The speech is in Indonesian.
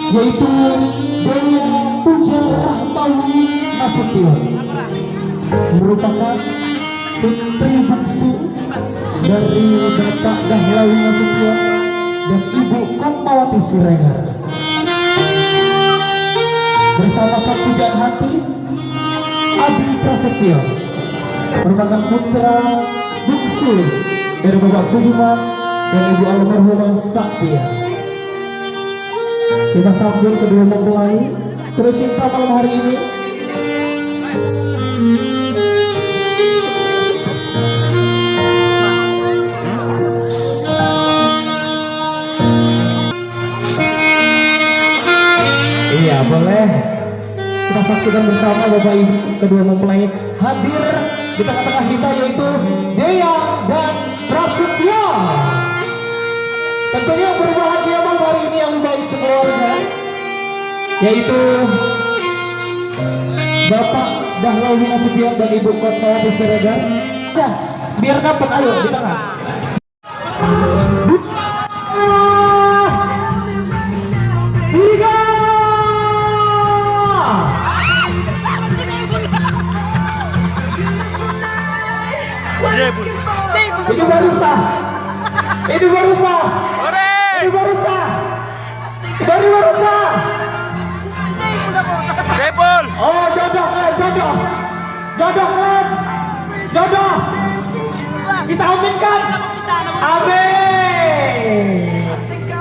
yaitu Dewa Puja Rahmawi Nasution, merupakan putri bungsu dari Bapak Dahlawi Nasution dan Ibu Kompawati Siregar. Bersama sang pujaan hati Abi Prasetyo, merupakan putra bungsu dari Bapak Sudiman dan Ibu almarhumah Saktia. Kita sambut kedua mempelai tercinta malam hari ini. Iya, boleh kita saksikan bersama Bapak Ibu kedua mempelai hadir di tengah-tengah kita, yaitu Dea dan Prasetyo. Tentunya berbahagia malam hari ini yang baik sekeluarga, yaitu Bapak Dahlawi Nasution dan Ibu Kompawati Siregar. Ya, biar dapat, ayo di tengah. Tiga. Ini baru sah. Ini baru sah. Ini baru sah. Baru sah. Jepul. Oh, jodoh. Jodoh. Kita aminkan. Amin.